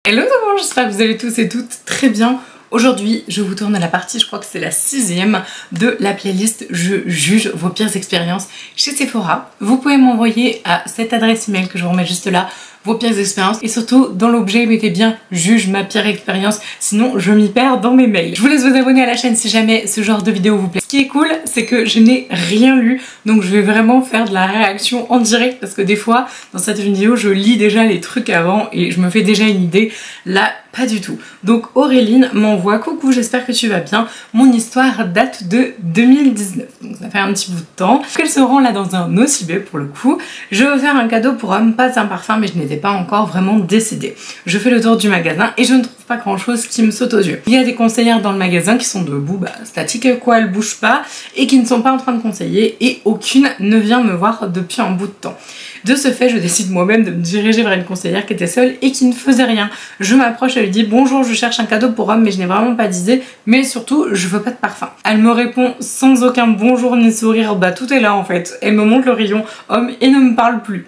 Hello tout le monde, j'espère que vous allez tous et toutes très bien. Aujourd'hui, je vous tourne à la partie, je crois que c'est la 6e de la playlist Je juge vos pires expériences chez Sephora. Vous pouvez m'envoyer à cette adresse email que je vous remets juste là vos pires expériences et surtout dans l'objet mettez bien juge ma pire expérience, sinon je m'y perds dans mes mails. Je vous laisse vous abonner à la chaîne si jamais ce genre de vidéo vous plaît. Ce qui est cool, c'est que je n'ai rien lu, donc je vais vraiment faire de la réaction en direct parce que des fois dans cette vidéo je lis déjà les trucs avant et je me fais déjà une idée. Là pas du tout. Donc Auréline m'envoie coucou, j'espère que tu vas bien. Mon histoire date de 2019, donc ça fait un petit bout de temps. Qu'elle se rend là dans un OCB pour le coup. Je veux faire un cadeau pour homme, pas un parfum, mais je n'étais pas encore vraiment décidée. Je fais le tour du magasin et je ne trouve pas grand chose qui me saute aux yeux. Il y a des conseillères dans le magasin qui sont debout, statiques quoi, elles bougent pas et qui ne sont pas en train de conseiller et aucune ne vient me voir depuis un bout de temps. De ce fait, je décide moi-même de me diriger vers une conseillère qui était seule et qui ne faisait rien. Je m'approche, elle lui dit bonjour, je cherche un cadeau pour homme mais je n'ai vraiment pas d'idée, mais surtout je veux pas de parfum. Elle me répond sans aucun bonjour ni sourire, tout est là en fait. Elle me montre le rayon homme et ne me parle plus.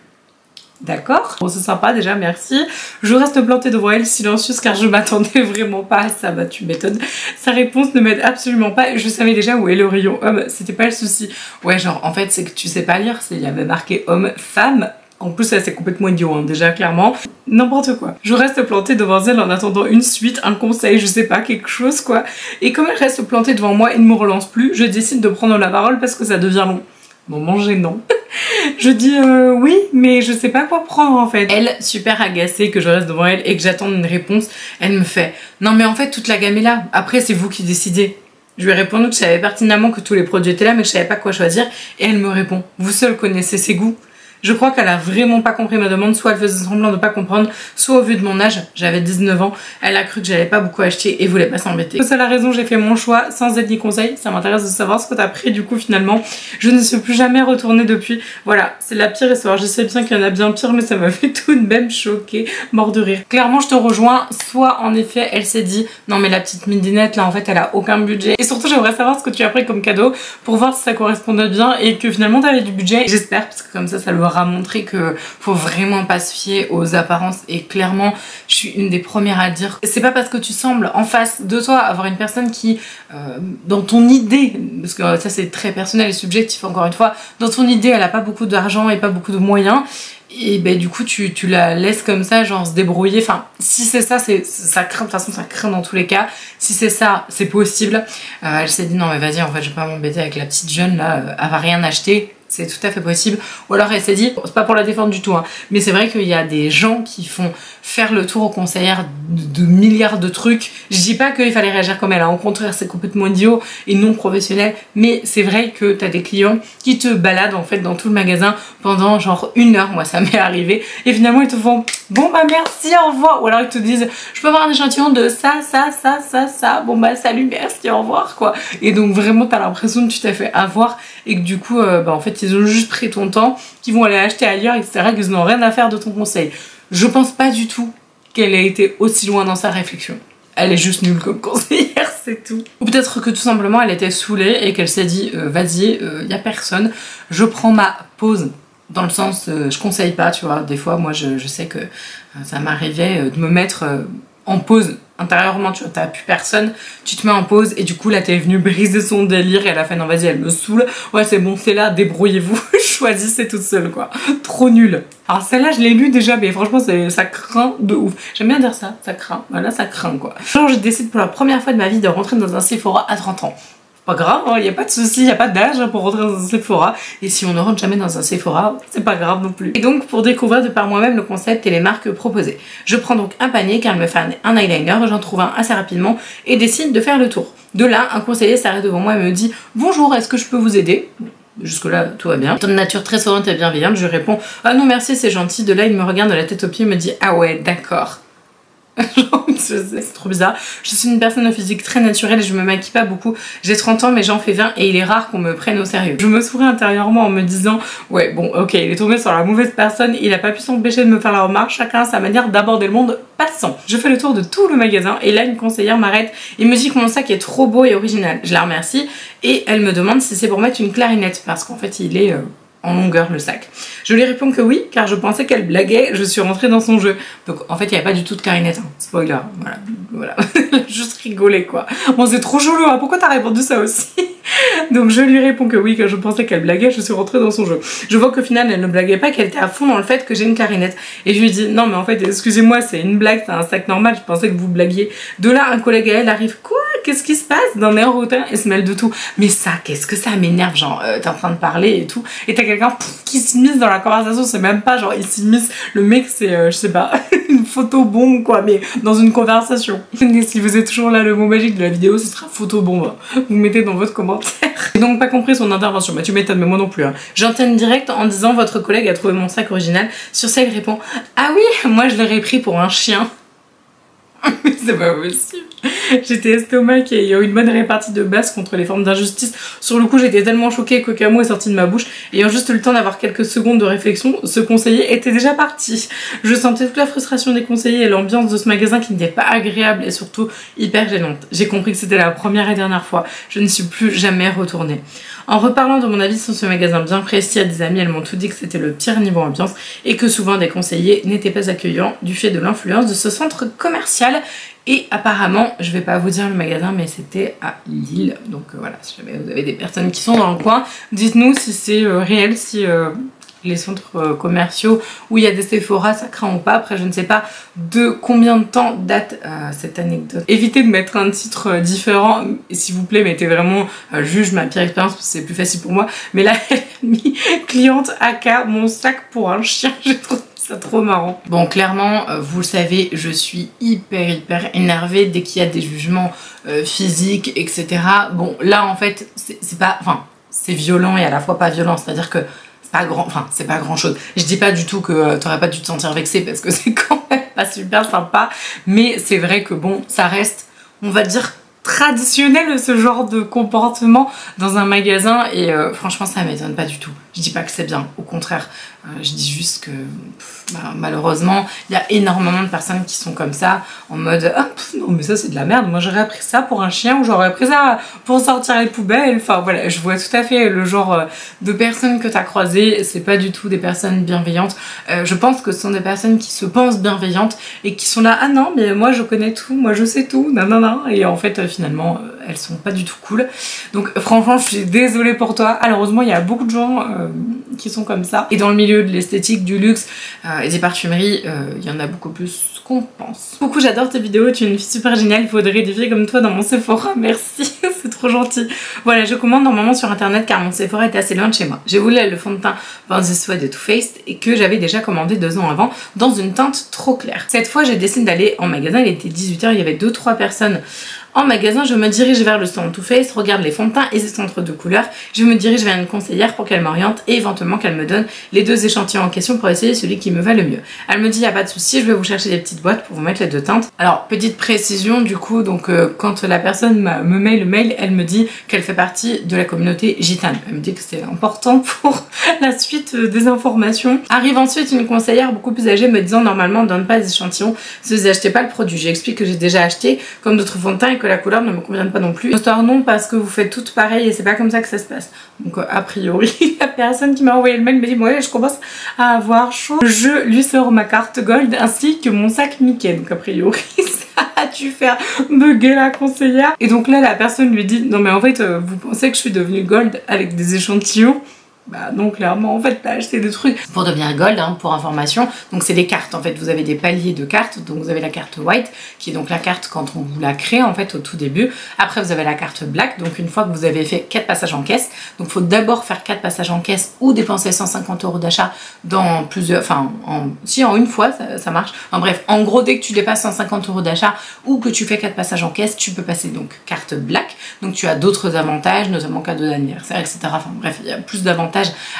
D'accord, bon c'est sympa déjà, merci. Je reste plantée devant elle silencieuse car je m'attendais vraiment pas à ça, tu m'étonnes. Sa réponse ne m'aide absolument pas et je savais déjà où est le rayon homme, c'était pas le souci. Ouais genre en fait c'est que tu sais pas lire, il y avait marqué homme, femme. En plus ça c'est complètement idiot déjà clairement. N'importe quoi. Je reste plantée devant elle en attendant une suite, un conseil, je sais pas, quelque chose quoi. Et comme elle reste plantée devant moi et ne me relance plus, je décide de prendre la parole parce que ça devient long. Moment gênant. Je dis oui, mais je sais pas quoi prendre en fait. Elle, super agacée que je reste devant elle et que j'attende une réponse, elle me fait non mais en fait toute la gamme est là, après c'est vous qui décidez. Je lui ai répondu que je savais pertinemment que tous les produits étaient là mais que je savais pas quoi choisir et elle me répond vous seule connaissez ses goûts. Je crois qu'elle a vraiment pas compris ma demande, soit elle faisait semblant de pas comprendre, soit au vu de mon âge, j'avais 19 ans, elle a cru que j'allais pas beaucoup acheter et voulait pas s'embêter. C'est la raison, j'ai fait mon choix sans aide ni conseil, ça m'intéresse de savoir ce que t'as pris du coup finalement. Je ne suis plus jamais retournée depuis. Voilà, c'est la pire histoire, je sais bien qu'il y en a bien pire mais ça m'a fait tout de même choquer, mort de rire. Clairement je te rejoins, soit en effet elle s'est dit non mais la petite midinette là en fait elle a aucun budget. Et surtout j'aimerais savoir ce que tu as pris comme cadeau pour voir si ça correspondait bien et que finalement t'avais du budget. J'espère parce que comme ça le a montré que faut vraiment pas se fier aux apparences et clairement je suis une des premières à dire c'est pas parce que tu sembles en face de toi avoir une personne qui dans ton idée, parce que ça c'est très personnel et subjectif encore une fois, dans ton idée elle a pas beaucoup d'argent et pas beaucoup de moyens et du coup tu la laisses comme ça genre se débrouiller, enfin si c'est ça ça craint, de toute façon ça craint dans tous les cas, si c'est ça c'est possible. Elle s'est dit non mais vas-y en fait je vais pas m'embêter avec la petite jeune là, elle va rien acheter. C'est tout à fait possible. Ou alors elle s'est dit, c'est pas pour la défendre du tout, mais c'est vrai qu'il y a des gens qui font faire le tour aux conseillères de milliards de trucs. Je dis pas qu'il fallait réagir comme elle, au contraire c'est complètement idiot et non professionnel, mais c'est vrai que t'as des clients qui te baladent en fait dans tout le magasin pendant genre 1 heure, moi ça m'est arrivé, et finalement ils te font bon merci, au revoir, ou alors ils te disent je peux avoir un échantillon de ça, bon salut, merci, au revoir quoi. Et donc vraiment t'as l'impression que tu t'es fait avoir et que du coup en fait ils ont juste pris ton temps, qu'ils vont aller acheter ailleurs, etc., qu'ils n'ont rien à faire de ton conseil. Je pense pas du tout qu'elle ait été aussi loin dans sa réflexion. Elle est juste nulle comme conseillère, c'est tout. Ou peut-être que tout simplement elle était saoulée et qu'elle s'est dit vas-y, y a personne, je prends ma pause. Dans le sens, je conseille pas, tu vois, des fois moi je sais que ça m'arrivait de me mettre en pause intérieurement, tu vois, t'as plus personne, tu te mets en pause et du coup là t'es venue briser son délire et elle a fait non vas-y elle me saoule, ouais c'est bon c'est là, débrouillez-vous, choisissez toute seule quoi, trop nul. Alors celle-là je l'ai lue déjà mais franchement ça craint de ouf, j'aime bien dire ça craint, voilà ça craint quoi. Genre je décide pour la première fois de ma vie de rentrer dans un Sephora à 30 ans. Pas grave, il n'y a pas de souci, il n'y a pas d'âge pour rentrer dans un Sephora. Et si on ne rentre jamais dans un Sephora, c'est pas grave non plus. Et donc pour découvrir de par moi-même le concept et les marques proposées. Je prends donc un panier car elle me fait un eyeliner, j'en trouve un assez rapidement et décide de faire le tour. De là, un conseiller s'arrête devant moi et me dit « Bonjour, est-ce que je peux vous aider ?» Jusque là tout va bien. De nature très souriante et bienveillante, je lui réponds « Ah non merci, c'est gentil ». De là il me regarde de la tête aux pieds et me dit « Ah ouais, d'accord ». C'est trop bizarre. Je suis une personne au physique très naturelle et je me maquille pas beaucoup. J'ai 30 ans mais j'en fais 20 et il est rare qu'on me prenne au sérieux. Je me souris intérieurement en me disant ouais bon ok il est tombé sur la mauvaise personne, il a pas pu s'empêcher de me faire la remarque, chacun a sa manière d'aborder le monde passant. Je fais le tour de tout le magasin et là une conseillère m'arrête et me dit que mon sac est trop beau et original. Je la remercie et elle me demande si c'est pour mettre une clarinette parce qu'en fait il est en longueur le sac. Je lui réponds que oui, car je pensais qu'elle blaguait, je suis rentrée dans son jeu. Donc en fait, il n'y avait pas du tout de clarinette, hein. Spoiler, voilà. Juste rigolé quoi. Bon, c'est trop chelou, hein. Pourquoi t'as répondu ça aussi? Donc je lui réponds que oui, que je pensais qu'elle blaguait, je suis rentrée dans son jeu. Je vois qu'au final, elle ne blaguait pas, qu'elle était à fond dans le fait que j'ai une clarinette. Et je lui dis, non mais en fait, excusez-moi, c'est une blague, c'est un sac normal, je pensais que vous blaguiez. De là, un collègue à elle arrive, quoi? Qu'est-ce qui se passe? D'un air hautain et se mêle de tout. Mais ça, qu'est-ce que ça m'énerve, genre, t'es en train de parler et tout, et t'as quelqu'un qui s'immisce dans la conversation, c'est même pas genre, il s'immisce, le mec c'est, je sais pas, une photo bombe quoi, mais dans une conversation. Et si vous êtes toujours là, le mot magique de la vidéo, ce sera photo bombe. Vous mettez dans votre commentaire. J'ai donc pas compris son intervention, bah tu m'étonnes, mais moi non plus. Hein. J'enchaîne direct en disant, votre collègue a trouvé mon sac original. Sur ça, il répond, ah oui, moi je l'aurais pris pour un chien. C'est pas possible. J'étais estomac et il y a eu une bonne répartie de base contre les formes d'injustice. Sur le coup, j'étais tellement choquée que Camo est sorti de ma bouche. Ayant juste eu le temps d'avoir quelques secondes de réflexion, ce conseiller était déjà parti. Je sentais toute la frustration des conseillers et l'ambiance de ce magasin qui n'était pas agréable et surtout hyper gênante. J'ai compris que c'était la première et dernière fois. Je ne suis plus jamais retournée. En reparlant de mon avis sur ce magasin bien précis à des amis, elles m'ont tout dit que c'était le pire niveau ambiance et que souvent des conseillers n'étaient pas accueillants du fait de l'influence de ce centre commercial. Et apparemment, je vais pas vous dire le magasin, mais c'était à Lille. Donc voilà, si jamais vous avez des personnes qui sont dans le coin, dites-nous si c'est réel, si les centres commerciaux où il y a des Sephora, ça craint ou pas. Après, je ne sais pas de combien de temps date cette anecdote. Évitez de mettre un titre différent. S'il vous plaît, mettez vraiment juge ma pire expérience, parce que c'est plus facile pour moi. Mais là, elle a mis cliente AK, mon sac pour un chien. J'ai trouvé ça trop marrant. Bon, clairement, vous le savez, je suis hyper énervée dès qu'il y a des jugements physiques, etc. Bon, là, en fait, c'est pas... Enfin, c'est violent et à la fois pas violent. C'est-à-dire que c'est pas grand chose. Je dis pas du tout que t'aurais pas dû te sentir vexée parce que c'est quand même pas super sympa, mais c'est vrai que bon, ça reste, on va dire, traditionnel ce genre de comportement dans un magasin et franchement ça m'étonne pas du tout. Je dis pas que c'est bien, au contraire, je dis juste que malheureusement il y a énormément de personnes qui sont comme ça en mode ah, non mais ça c'est de la merde, moi j'aurais pris ça pour un chien ou j'aurais pris ça pour sortir les poubelles. Enfin voilà, je vois tout à fait le genre de personnes que tu as croisées, c'est pas du tout des personnes bienveillantes. Je pense que ce sont des personnes qui se pensent bienveillantes et qui sont là, ah non mais moi je connais tout, moi je sais tout, nanana, et en fait finalement elles sont pas du tout cool. Donc franchement je suis désolée pour toi, malheureusement il y a beaucoup de gens qui sont comme ça, et dans le milieu de l'esthétique, du luxe et des parfumeries, il y en a beaucoup plus qu'on pense. Coucou, j'adore tes vidéos, tu es une fille super géniale, il faudrait des filles comme toi dans mon Sephora, merci, c'est trop gentil. Voilà, je commande normalement sur internet car mon Sephora est assez loin de chez moi. J'ai voulu le fond de teint Born This Way de Too Faced et que j'avais déjà commandé 2 ans avant dans une teinte trop claire. Cette fois j'ai décidé d'aller en magasin, il était 18 h, il y avait 2-3 personnes en magasin. Je me dirige vers le stand Too Faced, regarde les fonds de teint et ses centres de couleurs. Je me dirige vers une conseillère pour qu'elle m'oriente et éventuellement qu'elle me donne les 2 échantillons en question pour essayer celui qui me va le mieux. Elle me dit, y a pas de souci, je vais vous chercher des petites boîtes pour vous mettre les 2 teintes. Alors petite précision du coup, donc quand la personne me met le mail, elle me dit qu'elle fait partie de la communauté gitane. Elle me dit que c'est important pour la suite des informations. Arrive ensuite une conseillère beaucoup plus âgée me disant, normalement on ne donne pas d'échantillons si vous n'achetez pas le produit. J'explique que j'ai déjà acheté comme d'autres fonds de teint et que la couleur ne me convient pas non plus. Histoire non, parce que vous faites toutes pareil et c'est pas comme ça que ça se passe. Donc a priori la personne qui m'a envoyé le mail me dit, ouais je commence à avoir chaud. Je lui sors ma carte gold ainsi que mon sac Mickey. Donc a priori ça a dû faire bugger la conseillère. Et donc là la personne lui dit, non mais en fait vous pensez que je suis devenue gold avec des échantillons? Bah non, clairement en fait t'as acheté des trucs pour devenir gold, hein, pour information. Donc c'est des cartes en fait, vous avez des paliers de cartes. Donc vous avez la carte white qui est donc la carte quand on vous la crée en fait au tout début. Après vous avez la carte black, donc une fois que vous avez fait 4 passages en caisse. Donc il faut d'abord faire 4 passages en caisse ou dépenser 150 € d'achat dans plusieurs, enfin en une fois ça marche. En bref, en gros dès que tu dépasses 150 € d'achat ou que tu fais 4 passages en caisse, tu peux passer donc carte black. Donc tu as d'autres avantages, notamment cadeau d'anniversaire, etc. Enfin bref, il y a plus d'avantages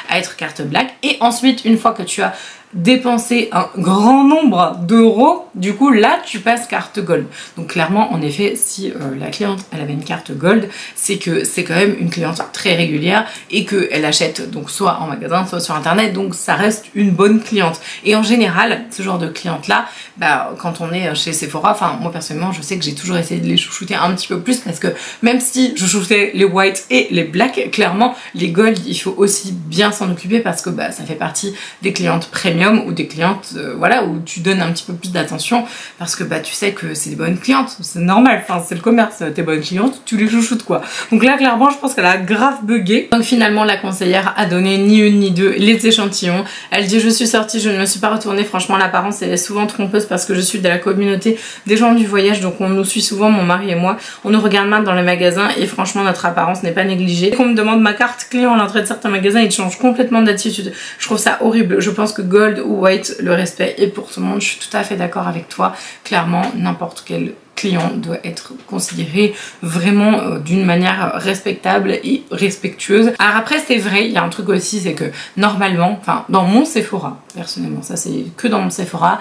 à être carte black. Et ensuite, une fois que tu as dépenser un grand nombre d'euros, du coup là tu passes carte gold. Donc clairement en effet si la cliente elle avait une carte gold, c'est que c'est quand même une cliente très régulière et qu'elle achète donc soit en magasin soit sur internet, donc ça reste une bonne cliente. Et en général ce genre de cliente là, bah, quand on est chez Sephora, enfin moi personnellement je sais que j'ai toujours essayé de les chouchouter un petit peu plus, parce que même si je chouchoutais les white et les black, clairement les gold il faut aussi bien s'en occuper, parce que bah, ça fait partie des clientes premium ou des clientes voilà, où tu donnes un petit peu plus d'attention, parce que bah tu sais que c'est des bonnes clientes, c'est normal, enfin c'est le commerce, tes bonnes clientes tu les chouchoutes quoi. Donc là clairement je pense qu'elle a grave bugué. Donc finalement la conseillère a donné ni une ni deux les échantillons. Elle dit je suis sortie, je ne me suis pas retournée, franchement l'apparence elle est souvent trompeuse parce que je suis de la communauté des gens du voyage, donc on nous suit souvent, mon mari et moi, on nous regarde mal dans les magasins et franchement notre apparence n'est pas négligée. Qu'on me demande ma carte client à l'entrée de certains magasins, ils changent complètement d'attitude, je trouve ça horrible. Je pense que gold ou white, le respect est pour tout le monde, je suis tout à fait d'accord avec toi. Clairement n'importe quel client doit être considéré vraiment d'une manière respectable et respectueuse. Alors après c'est vrai, il y a un truc aussi, c'est que normalement, enfin dans mon Sephora, personnellement, ça c'est que dans mon Sephora,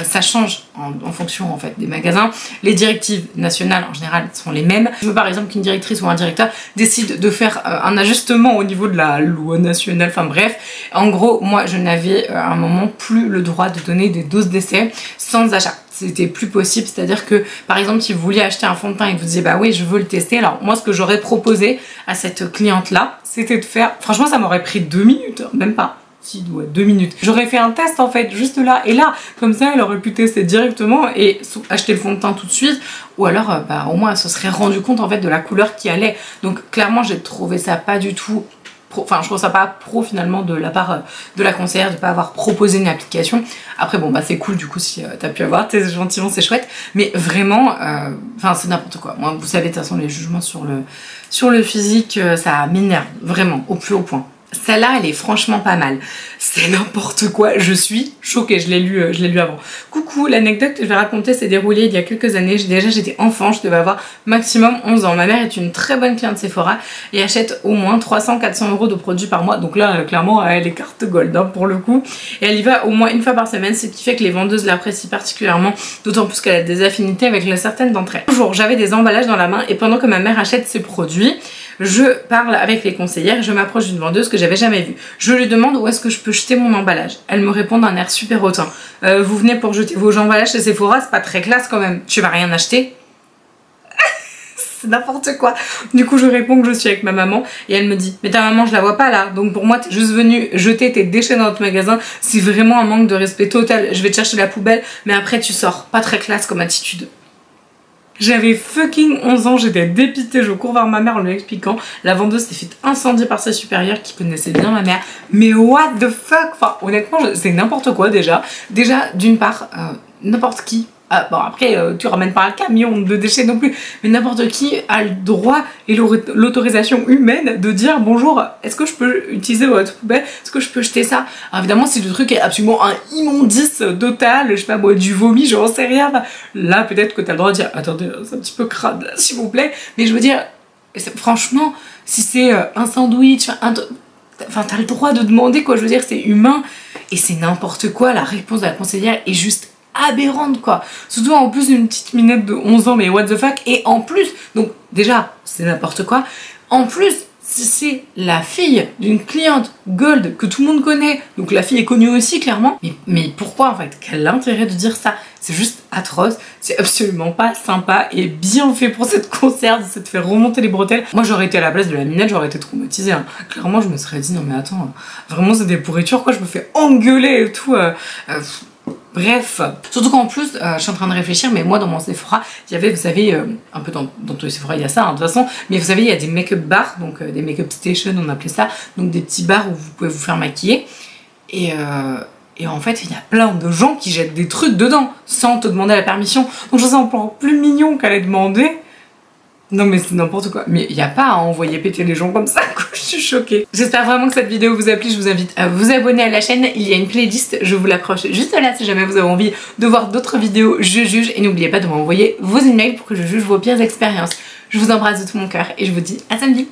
ça change en fonction en fait des magasins. Les directives nationales en général sont les mêmes. Je veux par exemple qu'une directrice ou un directeur décide de faire un ajustement au niveau de la loi nationale, enfin bref, en gros moi je n'avais à un moment plus le droit de donner des doses d'essai sans achat. C'était plus possible, c'est-à-dire que par exemple si vous vouliez acheter un fond de teint et que vous disiez bah oui je veux le tester, alors moi ce que j'aurais proposé à cette cliente là c'était de faire, franchement ça m'aurait pris 2 minutes, même pas, si ouais, 2 minutes, j'aurais fait un test en fait juste là et là, comme ça elle aurait pu tester directement et acheter le fond de teint tout de suite, ou alors bah au moins elle se serait rendu compte en fait de la couleur qui allait. Donc clairement j'ai trouvé ça pas du tout, enfin je trouve ça pas pro finalement de la part de la conseillère de pas avoir proposé une application. Après bon bah c'est cool du coup si t'as pu avoir tes échantillons, c'est chouette, mais vraiment enfin c'est n'importe quoi. Moi vous savez de toute façon les jugements sur le physique ça m'énerve vraiment au plus haut point. Celle-là, elle est franchement pas mal. C'est n'importe quoi, je suis choquée, je l'ai lu avant. Coucou, l'anecdote que je vais raconter s'est déroulée il y a quelques années. J'étais enfant, je devais avoir maximum 11 ans. Ma mère est une très bonne cliente Sephora et achète au moins 300-400 euros de produits par mois. Donc là, clairement, elle est carte gold hein, pour le coup. Et elle y va au moins une fois par semaine, ce qui fait que les vendeuses l'apprécient particulièrement, d'autant plus qu'elle a des affinités avec certaines d'entre elles. Un jour, j'avais des emballages dans la main et pendant que ma mère achète ses produits, je parle avec les conseillères, je m'approche d'une vendeuse que j'avais jamais vue. Je lui demande où est-ce que je peux jeter mon emballage. Elle me répond d'un air super hautain. Vous venez pour jeter vos emballages chez Sephora, c'est pas très classe quand même. Tu vas rien acheter? C'est n'importe quoi. Du coup je réponds que je suis avec ma maman et elle me dit mais ta maman je la vois pas là, donc pour moi t'es juste venue jeter tes déchets dans notre magasin, c'est vraiment un manque de respect total, je vais te chercher la poubelle mais après tu sors. Pas très classe comme attitude. J'avais fucking 11 ans, j'étais dépitée, je cours vers ma mère en lui expliquant. La vendeuse s'est fait incendier par ses supérieurs qui connaissaient bien ma mère. Mais what the fuck? Enfin honnêtement c'est n'importe quoi déjà. Déjà d'une part, n'importe qui. Bon après tu ramènes pas un camion de déchets non plus, mais n'importe qui a le droit et l'autorisation humaine de dire bonjour, est-ce que je peux utiliser votre poubelle, est-ce que je peux jeter ça? Alors évidemment si le truc est absolument un immondice total, je sais pas moi, du vomi, j'en sais rien, là peut-être que t'as le droit de dire attendez c'est un petit peu crade s'il vous plaît, mais je veux dire franchement si c'est un sandwich, enfin t'as le droit de demander quoi, je veux dire c'est humain. Et c'est n'importe quoi, la réponse de la conseillère est juste aberrante quoi, surtout en plus d'une petite minette de 11 ans, mais what the fuck. Et en plus, donc déjà c'est n'importe quoi, en plus si c'est la fille d'une cliente gold que tout le monde connaît, donc la fille est connue aussi clairement, mais pourquoi en fait, quel intérêt de dire ça? C'est juste atroce, c'est absolument pas sympa et bien fait pour cette concert de s'être fait remonter les bretelles. Moi j'aurais été à la place de la minette, j'aurais été traumatisée hein. Clairement je me serais dit non mais attends, vraiment c'est des pourritures quoi, je me fais engueuler et tout. Bref, surtout qu'en plus, je suis en train de réfléchir, mais moi dans mon Sephora, il y avait, vous savez, un peu dans tous les Sephora il y a ça hein, de toute façon, mais vous savez il y a des make-up bars, donc des make-up stations on appelait ça, donc des petits bars où vous pouvez vous faire maquiller, et en fait il y a plein de gens qui jettent des trucs dedans, sans te demander la permission, donc je trouve ça encore plus mignon qu'à les demander. Non mais c'est n'importe quoi, mais il n'y a pas à envoyer péter les gens comme ça quoi, je suis choquée. J'espère vraiment que cette vidéo vous a plu, je vous invite à vous abonner à la chaîne, il y a une playlist, je vous l'accroche juste là si jamais vous avez envie de voir d'autres vidéos je juge, et n'oubliez pas de m'envoyer vos emails pour que je juge vos pires expériences. Je vous embrasse de tout mon cœur et je vous dis à samedi.